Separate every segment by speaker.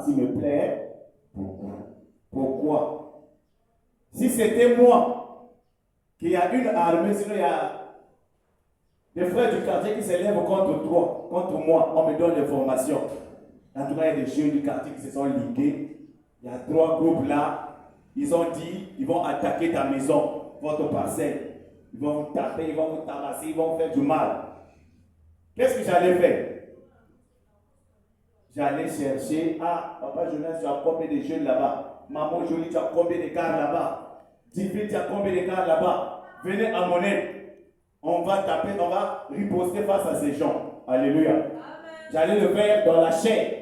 Speaker 1: partie me plaît beaucoup. Pourquoi? Si c'était moi, qu'il y a une armée, sinon il y a des frères du quartier qui s'élèvent contre toi, contre moi, on me donne l'information. En tout cas, il y a des jeunes du quartier qui se sont ligués. Il y a 3 groupes là. Ils ont dit, ils vont attaquer ta maison, votre parcelle. Ils vont vous taper, ils vont vous tabasser, ils vont vous faire du mal. Qu'est-ce que j'allais faire? J'allais chercher, ah, papa Jonas, tu as combien de jeunes là-bas? Maman Jolie, tu as combien de gars là-bas? Divine, tu as combien de gars là-bas? Venez à mon aide. On va taper, on va riposter face à ces gens. Alléluia. Amen. J'allais le faire dans la chair.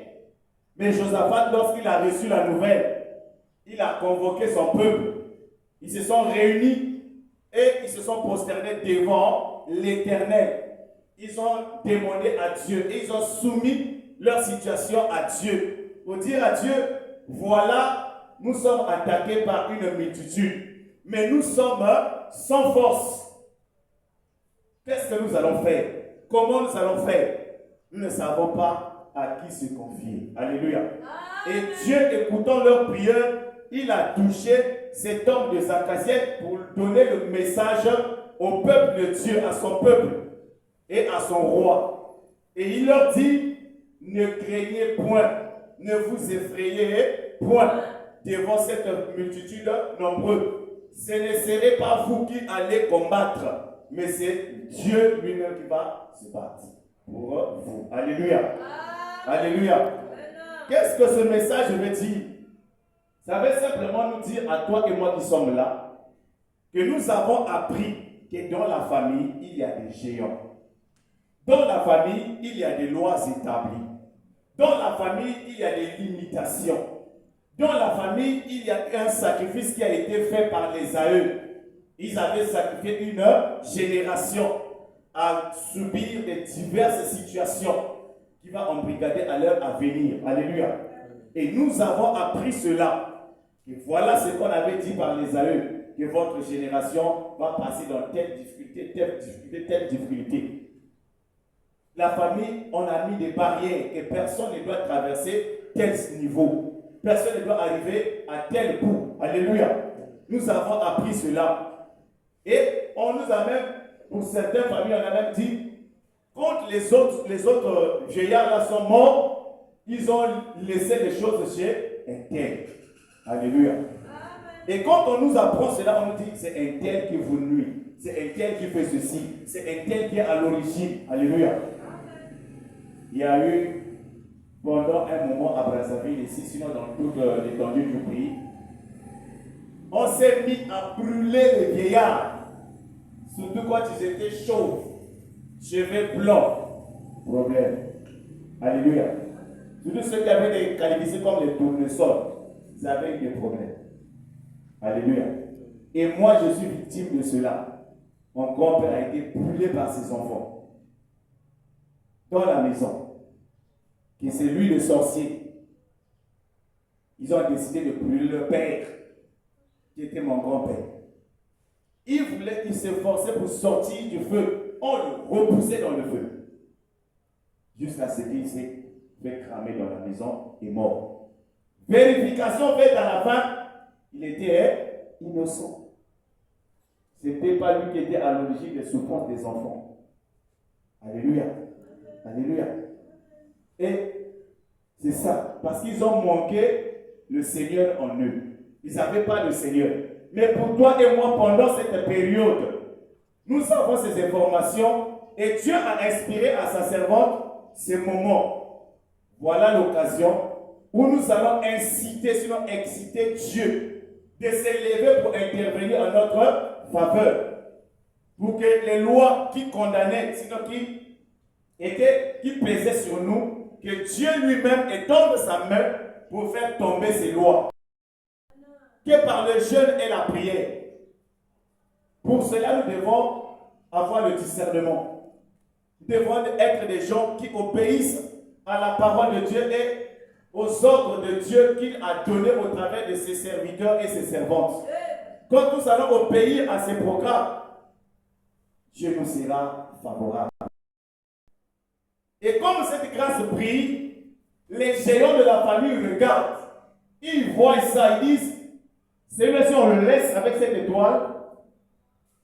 Speaker 1: Mais Josaphat, lorsqu'il a reçu la nouvelle, il a convoqué son peuple. Ils se sont réunis et ils se sont prosternés devant l'Éternel. Ils ont demandé à Dieu et ils ont soumis leur situation à Dieu. Pour dire à Dieu, voilà, nous sommes attaqués par une multitude, mais nous sommes sans force. Qu'est-ce que nous allons faire? Comment nous allons faire? Nous ne savons pas à qui se confier. Alléluia. Amen. Et Dieu, écoutant leur prière, il a touché cet homme de Zachaziel pour donner le message au peuple de Dieu, à son peuple et à son roi. Et il leur dit, ne craignez point, ne vous effrayez point devant cette multitude nombreuse. Ce ne serait pas vous qui allez combattre, mais c'est Dieu lui-même qui va se battre pour vous. Alléluia. Alléluia. Qu'est-ce que ce message veut dire? Ça veut simplement nous dire à toi et moi qui sommes là, que nous avons appris que dans la famille, il y a des géants. Dans la famille, il y a des lois établies. Dans la famille, il y a des limitations. Dans la famille, il y a un sacrifice qui a été fait par les aïeux. Ils avaient sacrifié une génération à subir des diverses situations qui vont embrigader à leur avenir. Alléluia. Et nous avons appris cela. Et voilà ce qu'on avait dit par les aïeux, que votre génération va passer dans telle difficulté, telle difficulté, telle difficulté. La famille, on a mis des barrières et personne ne doit traverser tel niveau. Personne ne doit arriver à tel bout. Alléluia. Nous avons appris cela. Et on nous a même, pour certaines familles, on a même dit, quand les autres vieillards là sont morts, ils ont laissé les choses chez un tel. Alléluia. Amen. Et quand on nous apprend cela, on nous dit, c'est un tel qui vous nuit. C'est un tel qui fait ceci. C'est un tel qui est à l'origine. Alléluia. Amen. Il y a eu, pendant un moment à Brazzaville, ici, sinon dans toute l'étendue du pays, on s'est mis à brûler les vieillards. Surtout quand ils étaient chauves, cheveux blancs. Problème. Alléluia. Surtout ceux qui avaient des qualifiés comme les tournesols, ils avaient eu des problèmes. Alléluia. Et moi, je suis victime de cela. Mon grand-père a été brûlé par ses enfants. Dans la maison. Que c'est lui le sorcier. Ils ont décidé de brûler le père, qui était mon grand-père. Il s'efforçait pour sortir du feu. On le repoussait dans le feu. Jusqu'à ce qu'il s'est fait cramer dans la maison et mort. Vérification faite à la fin, il était innocent. Ce n'était pas lui qui était à l'origine des souffrances des enfants. Alléluia. Alléluia. Et c'est ça, parce qu'ils ont manqué le Seigneur en eux. Ils n'avaient pas le Seigneur. Mais pour toi et moi, pendant cette période, nous avons ces informations et Dieu a inspiré à sa servante ces moments. Voilà l'occasion où nous allons inciter, sinon exciter Dieu de s'élever pour intervenir en notre faveur. Pour que les lois qui condamnaient, sinon qui pesaient sur nous, que Dieu lui-même étende sa main pour faire tomber ces lois. Que par le jeûne et la prière. Pour cela, nous devons avoir le discernement. Nous devons être des gens qui obéissent à la parole de Dieu et aux ordres de Dieu qu'il a donnés au travers de ses serviteurs et ses servantes. Quand nous allons obéir à ces programmes, Dieu nous sera favorable. Et comme cette grâce brille, les géants de la famille regardent. Ils voient ça, ils disent, c'est même si on le laisse avec cette étoile,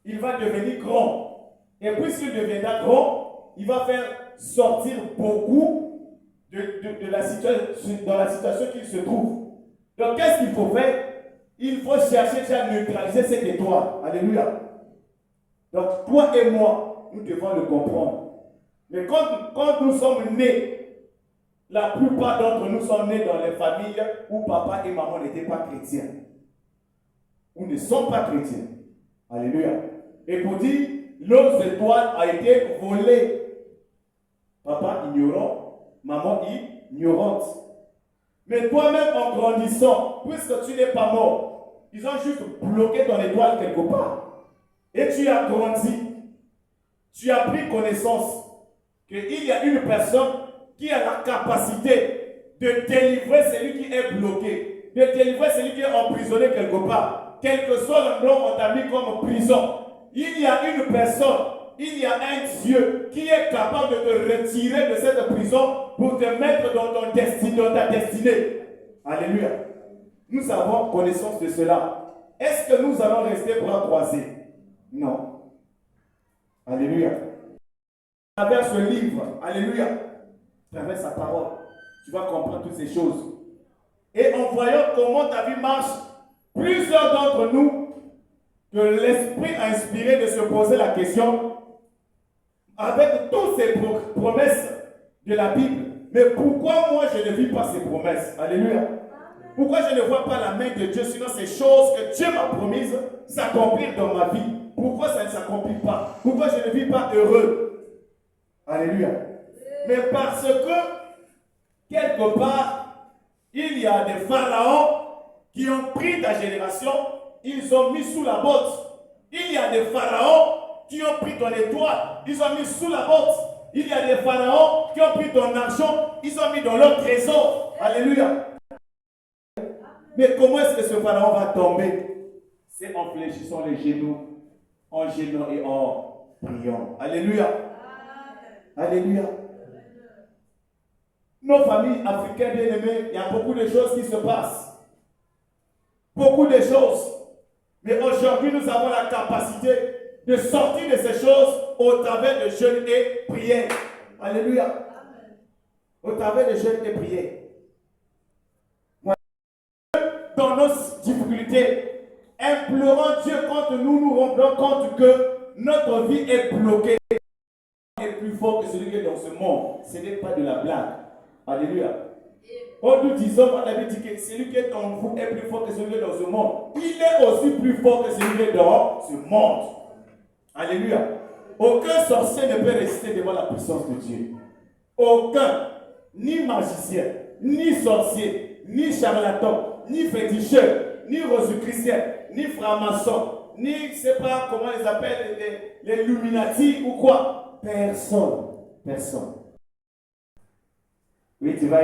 Speaker 1: il va devenir grand. Et puisqu'il deviendra grand, il va faire sortir beaucoup de la situation, dans la situation qu'il se trouve. Donc, qu'est-ce qu'il faut faire? Il faut chercher à neutraliser cette étoile. Alléluia. Donc, toi et moi, nous devons le comprendre. Mais quand nous sommes nés, la plupart d'entre nous sont nés dans les familles où papa et maman n'étaient pas chrétiens. Ou ne sont pas chrétiens. Alléluia. Et pour dire, nos étoiles a été volée. Papa ignorant, maman ignorante. Mais toi-même en grandissant, puisque tu n'es pas mort, ils ont juste bloqué ton étoile quelque part. Et tu as grandi. Tu as pris connaissance qu'il y a une personne qui a la capacité de délivrer celui qui est bloqué, de délivrer celui qui est emprisonné quelque part, quel que soit le nom qu'on t'a mis comme prison. Il y a une personne, il y a un Dieu qui est capable de te retirer de cette prison pour te mettre dans ta destinée. Alléluia. Nous avons connaissance de cela. Est-ce que nous allons rester bras croisés? Non. Alléluia. À travers ce livre, alléluia, à travers sa parole, tu vas comprendre toutes ces choses. Et en voyant comment ta vie marche, plusieurs d'entre nous, que l'Esprit a inspiré de se poser la question, avec toutes ces promesses de la Bible, mais pourquoi moi je ne vis pas ces promesses? Alléluia. Pourquoi je ne vois pas la main de Dieu, sinon ces choses que Dieu m'a promises s'accomplir dans ma vie? Pourquoi ça ne s'accomplit pas? Pourquoi je ne vis pas heureux? Alléluia. Mais parce que, quelque part, il y a des pharaons qui ont pris ta génération, ils ont mis sous la botte. Il y a des pharaons qui ont pris ton étoile, ils ont mis sous la botte. Il y a des pharaons qui ont pris ton argent, ils ont mis dans leur trésor. Alléluia. Mais comment est-ce que ce pharaon va tomber? C'est en fléchissant les genoux, en gênant et en priant. Alléluia. Alléluia. Nos familles africaines bien-aimées, il y a beaucoup de choses qui se passent. Beaucoup de choses. Mais aujourd'hui, nous avons la capacité de sortir de ces choses au travers de jeûnes et prières. Alléluia. Au travers de jeûnes et prières. Dans nos difficultés, implorons Dieu quand nous nous rendons compte que notre vie est bloquée. Est plus fort que celui qui est dans ce monde. Ce n'est pas de la blague. Alléluia. Quand nous disons, on avait dit que celui qui est en vous est plus fort que celui qui est dans ce monde. Il est aussi plus fort que celui qui est dans ce monde. Alléluia. Aucun sorcier ne peut résister devant la puissance de Dieu. Aucun. Ni magicien, ni sorcier, ni charlatan, ni féticheur, ni rosicrucien, ni franc-maçon, ni, je ne sais pas comment ils appellent, les Illuminati ou quoi. Personne. Personne. Oui, tu vas